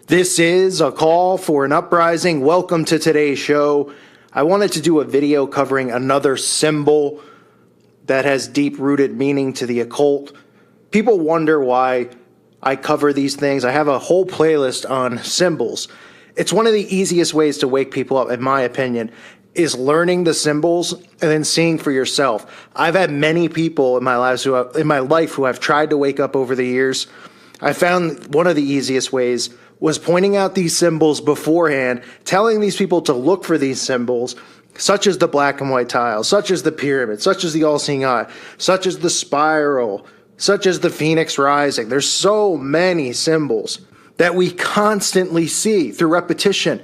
This is a call for an uprising. Welcome to today's show. I wanted to do a video covering another symbol that has deep-rooted meaning to the occult. People wonder why I cover these things. I have a whole playlist on symbols. It's one of the easiest ways to wake people up, in my opinion, is learning the symbols and then seeing for yourself. I've had many people in my life who have tried to wake up over the years. I found one of the easiest ways was pointing out these symbols beforehand, telling these people to look for these symbols, such as the black and white tile, such as the pyramid, such as the all-seeing eye, such as the spiral, such as the phoenix rising. There's so many symbols that we constantly see through repetition.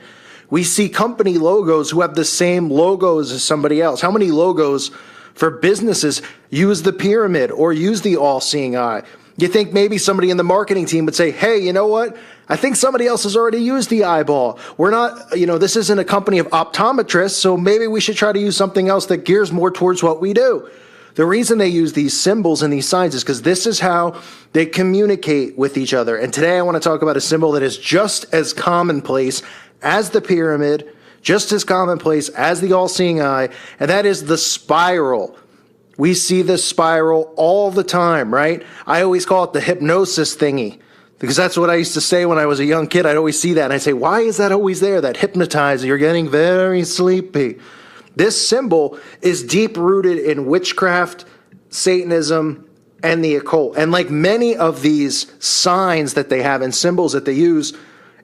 We see company logos who have the same logos as somebody else. How many logos for businesses use the pyramid or use the all-seeing eye? You think maybe somebody in the marketing team would say, hey, you know what? I think somebody else has already used the eyeball. We're not, this isn't a company of optometrists, so maybe we should try to use something else that gears more towards what we do. The reason they use these symbols and these signs is because this is how they communicate with each other. And today I want to talk about a symbol that is just as commonplace as the pyramid, just as commonplace as the all-seeing eye, and that is the spiral. We see this spiral all the time, right? I always call it the hypnosis thingy because that's what I used to say when I was a young kid. I'd always see that and I'd say, why is that always there? That hypnotizer, you're getting very sleepy. This symbol is deep rooted in witchcraft, Satanism, and the occult. And like many of these signs that they have and symbols that they use,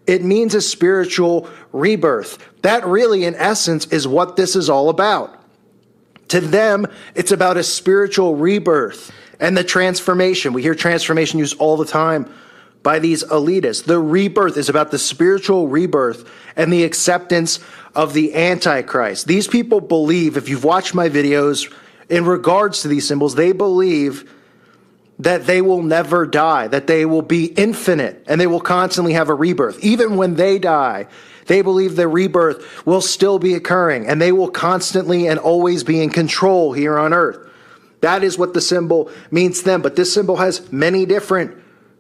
it means a spiritual rebirth. That really, in essence, is what this is all about. To them, it's about a spiritual rebirth and the transformation. We hear transformation used all the time by these elitists. The rebirth is about the spiritual rebirth and the acceptance of the Antichrist. These people believe, if you've watched my videos in regards to these symbols, they believe that they will never die, that they will be infinite, and they will constantly have a rebirth. Even when they die, they believe the rebirth will still be occurring, and they will constantly and always be in control here on earth. That is what the symbol means to them, but this symbol has many different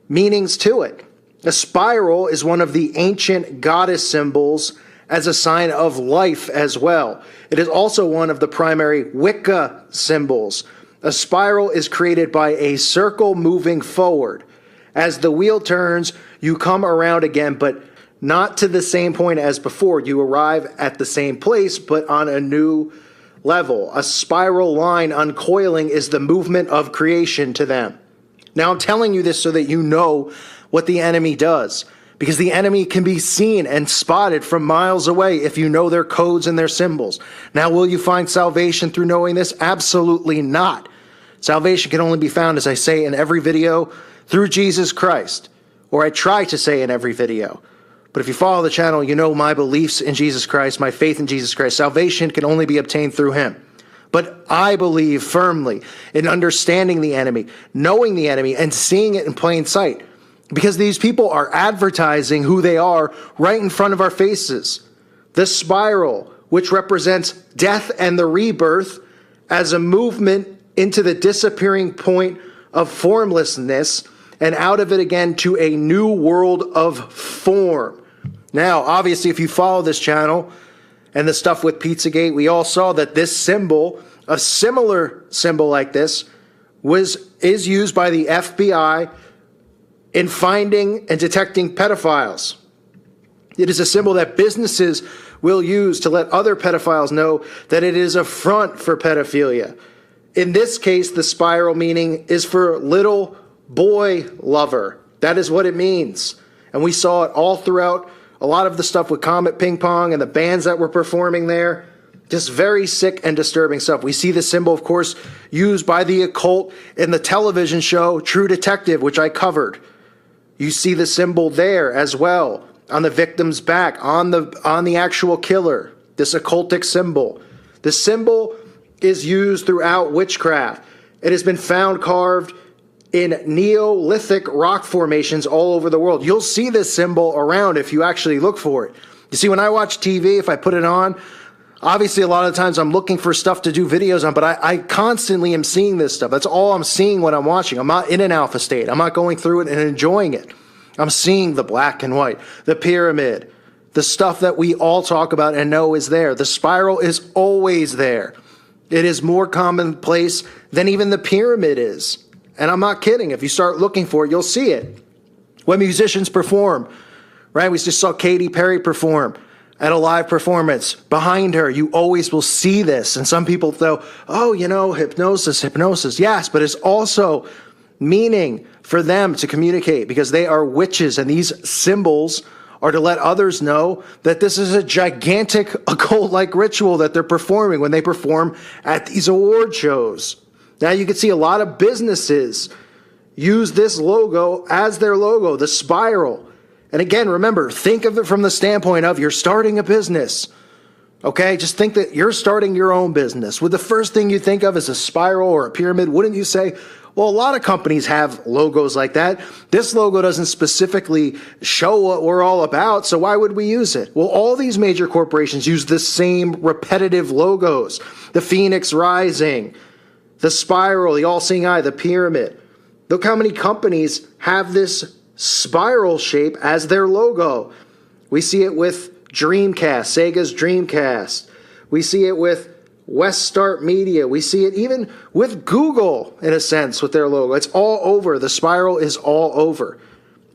meanings to it. A spiral is one of the ancient goddess symbols as a sign of life as well. It is also one of the primary Wicca symbols. A spiral is created by a circle moving forward. As the wheel turns, you come around again, but not to the same point as before. You arrive at the same place, but on a new level. A spiral line uncoiling is the movement of creation to them. Now, I'm telling you this so that you know what the enemy does, because the enemy can be seen and spotted from miles away if you know their codes and their symbols. Now, will you find salvation through knowing this? Absolutely not. Salvation can only be found, as I say in every video, through Jesus Christ, or I try to say in every video. But if you follow the channel, you know my beliefs in Jesus Christ, my faith in Jesus Christ. Salvation can only be obtained through him. But I believe firmly in understanding the enemy, knowing the enemy, and seeing it in plain sight. Because these people are advertising who they are right in front of our faces. The spiral, which represents death and the rebirth as a movement into the disappearing point of formlessness and out of it again to a new world of form. Now, obviously, if you follow this channel and the stuff with Pizzagate, we all saw that this symbol, a similar symbol like this, is used by the FBI in finding and detecting pedophiles. It is a symbol that businesses will use to let other pedophiles know that it is a front for pedophilia. In this case, the spiral meaning is for little boy lover. That is what it means. And we saw it all throughout a lot of the stuff with Comet Ping Pong and the bands that were performing there. Just very sick and disturbing stuff. We see the symbol, of course, used by the occult in the television show True Detective, which I covered. You see the symbol there as well on the victim's back, on the actual killer, this occultic symbol. The symbol is used throughout witchcraft. It has been found carved in Neolithic rock formations all over the world. You'll see this symbol around if you actually look for it. You see, when I watch TV, if I put it on, obviously a lot of the times I'm looking for stuff to do videos on, but I constantly am seeing this stuff. That's all I'm seeing when I'm watching. I'm not in an alpha state. I'm not going through it and enjoying it. I'm seeing the black and white, the pyramid, the stuff that we all talk about and know is there. The spiral is always there. It is more commonplace than even the pyramid is. And I'm not kidding. If you start looking for it, you'll see it. When musicians perform, right? We just saw Katy Perry perform at a live performance. Behind her, you always will see this. And some people go, oh, hypnosis. Yes, but it's also meaning for them to communicate because they are witches, and these symbols are to let others know that this is a gigantic occult-like ritual that they're performing when they perform at these award shows. Now you can see a lot of businesses use this logo as their logo, the spiral. And again, remember, think of it from the standpoint of you're starting a business. Okay, just think that you're starting your own business. Would the first thing you think of is a spiral or a pyramid? Wouldn't you say, well, a lot of companies have logos like that. This logo doesn't specifically show what we're all about, so why would we use it? Well, all these major corporations use the same repetitive logos. The Phoenix Rising, the spiral, the all-seeing eye, the pyramid. Look how many companies have this spiral shape as their logo. We see it with Dreamcast, Sega's Dreamcast. We see it with Weststart Media. We see it even with Google, in a sense, with their logo. It's all over. The spiral is all over.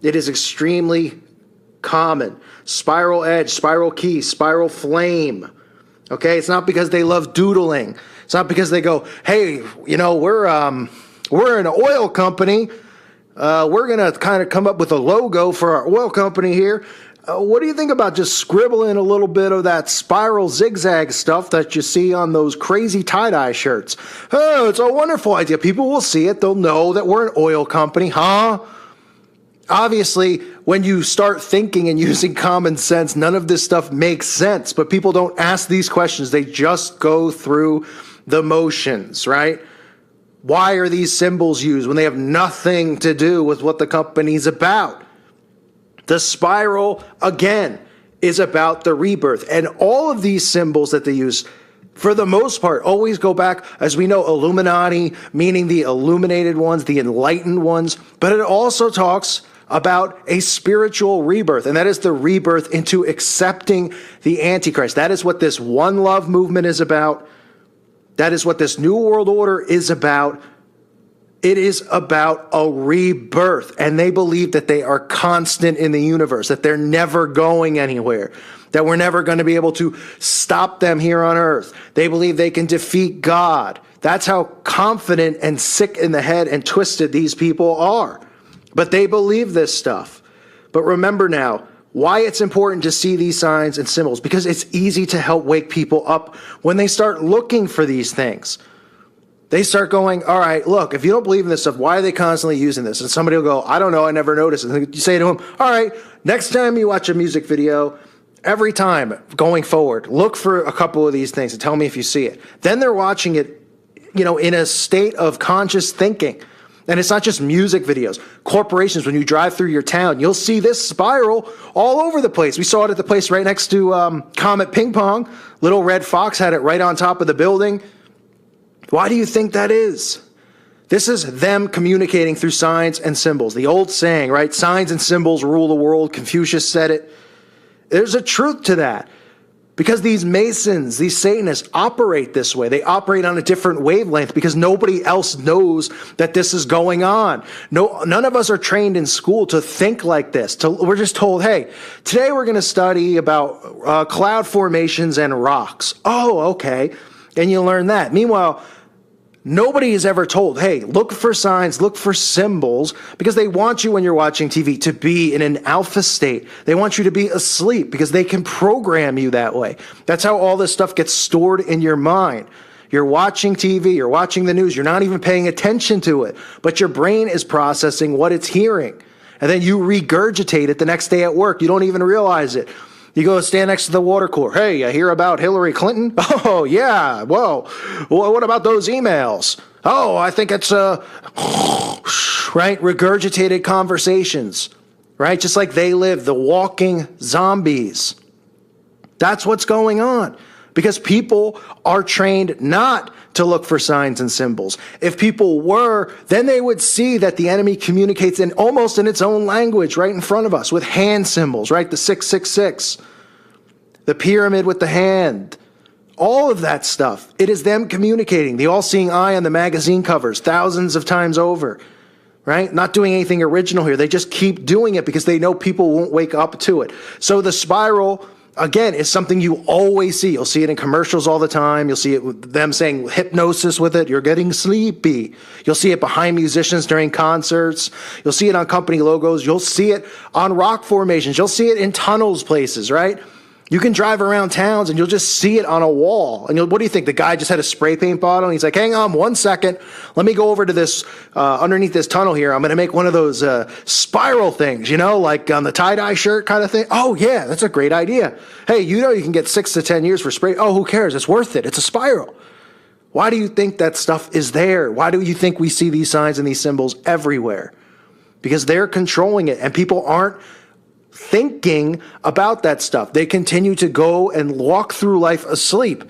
It is extremely common. Spiral edge, spiral key, spiral flame. Okay, it's not because they love doodling. It's not because they go, hey, we're an oil company. We're going to kind of come up with a logo for our oil company here. What do you think about just scribbling a little bit of that spiral zigzag stuff that you see on those crazy tie-dye shirts? Oh, it's a wonderful idea. People will see it. They'll know that we're an oil company, huh? Obviously, when you start thinking and using common sense, none of this stuff makes sense. But people don't ask these questions. They just go through the motions, right? Why are these symbols used when they have nothing to do with what the company's about? The spiral, again, is about the rebirth. And all of these symbols that they use, for the most part, always go back, as we know, Illuminati, meaning the illuminated ones, the enlightened ones. But it also talks about a spiritual rebirth, and that is the rebirth into accepting the Antichrist. That is what this One Love movement is about. That is what this New World Order is about. It is about a rebirth, and they believe that they are constant in the universe, that they're never going anywhere, that we're never going to be able to stop them here on earth. They believe they can defeat God. That's how confident and sick in the head and twisted these people are. But they believe this stuff. But remember now, why it's important to see these signs and symbols, because it's easy to help wake people up when they start looking for these things. They start going, all right, look, if you don't believe in this stuff, why are they constantly using this? And somebody will go, I don't know, I never noticed. And you say to them, all right, next time you watch a music video, every time going forward, look for a couple of these things and tell me if you see it. Then they're watching it, in a state of conscious thinking. And it's not just music videos. Corporations, when you drive through your town, you'll see this spiral all over the place. We saw it at the place right next to Comet Ping Pong. Little Red Fox had it right on top of the building. Why do you think that is? This is them communicating through signs and symbols. The old saying, right? Signs and symbols rule the world. Confucius said it. There's a truth to that. Because these Masons, these Satanists operate this way. They operate on a different wavelength because nobody else knows that this is going on. None of us are trained in school to think like this. We're just told, hey, today we're going to study about cloud formations and rocks. Oh, okay. And you learn that. Meanwhile, nobody is ever told, hey, look for signs, look for symbols, because they want you when you're watching TV to be in an alpha state. They want you to be asleep because they can program you that way. That's how all this stuff gets stored in your mind. You're watching TV, you're watching the news, you're not even paying attention to it, but your brain is processing what it's hearing. And then you regurgitate it the next day at work. You don't even realize it. You go stand next to the water cooler. Hey, you hear about Hillary Clinton? Oh, yeah. Whoa. Well, what about those emails? Oh, I think it's, right? Regurgitated conversations, right? Just like they live, the walking zombies. That's what's going on. because people are trained not to look for signs and symbols. If people were, then they would see that the enemy communicates in almost in its own language right in front of us with hand symbols, right? The 666, the pyramid with the hand, all of that stuff. It is them communicating. The all-seeing eye on the magazine covers thousands of times over, right? Not doing anything original here. They just keep doing it because they know people won't wake up to it. So the spiral, again, is something you always see. You'll see it in commercials all the time. You'll see it with them saying hypnosis with it. You're getting sleepy. You'll see it behind musicians during concerts. You'll see it on company logos. You'll see it on rock formations. You'll see it in tunnels places, right? You can drive around towns and you'll just see it on a wall. And what do you think? The guy just had a spray paint bottle and he's like, hang on 1 second. Let me go over to this, underneath this tunnel here. I'm going to make one of those spiral things, like on the tie-dye shirt kind of thing. Oh yeah, that's a great idea. Hey, you can get 6 to 10 years for spray. Oh, who cares? It's worth it. It's a spiral. Why do you think that stuff is there? Why do you think we see these signs and these symbols everywhere? Because they're controlling it and people aren't thinking about that stuff. They continue to go and walk through life asleep.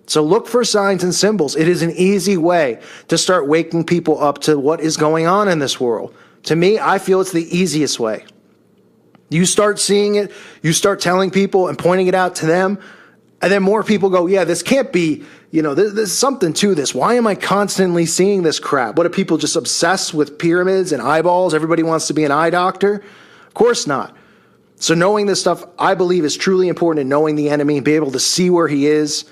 So look for signs and symbols. It is an easy way to start waking people up to what is going on in this world. To me, I feel it's the easiest way. You start seeing it, you start telling people and pointing it out to them, and then more people go, yeah, this can't be, there's something to this. Why am I constantly seeing this crap? What, are people just obsessed with pyramids and eyeballs? Everybody wants to be an eye doctor? Of course not. So knowing this stuff, I believe, is truly important in knowing the enemy and be able to see where he is,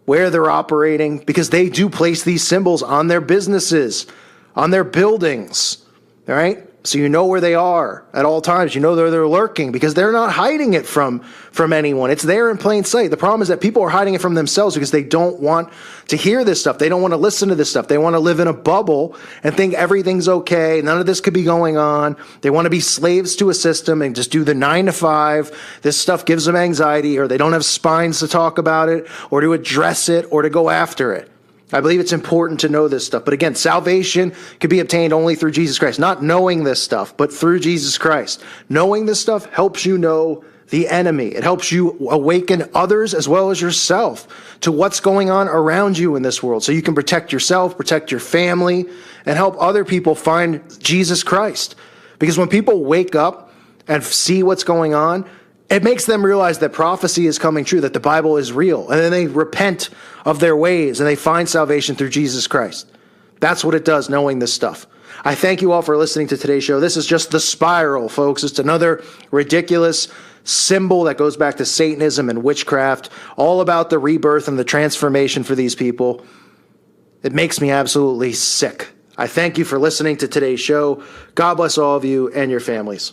where they're operating, because they do place these symbols on their businesses, on their buildings, all right? So you know where they are at all times. You know they're lurking because they're not hiding it from anyone. It's there in plain sight. The problem is that people are hiding it from themselves because they don't want to hear this stuff. They don't want to listen to this stuff. They want to live in a bubble and think everything's okay. None of this could be going on. They want to be slaves to a system and just do the 9 to 5. This stuff gives them anxiety, or they don't have spines to talk about it or to address it or to go after it. I believe it's important to know this stuff. But again, salvation can be obtained only through Jesus Christ. Not knowing this stuff, but through Jesus Christ. Knowing this stuff helps you know the enemy. It helps you awaken others as well as yourself to what's going on around you in this world. So you can protect yourself, protect your family, and help other people find Jesus Christ. Because when people wake up and see what's going on, it makes them realize that prophecy is coming true, that the Bible is real. And then they repent of their ways and they find salvation through Jesus Christ. That's what it does, knowing this stuff. I thank you all for listening to today's show. This is just the spiral, folks. It's another ridiculous symbol that goes back to Satanism and witchcraft, all about the rebirth and the transformation for these people. It makes me absolutely sick. I thank you for listening to today's show. God bless all of you and your families.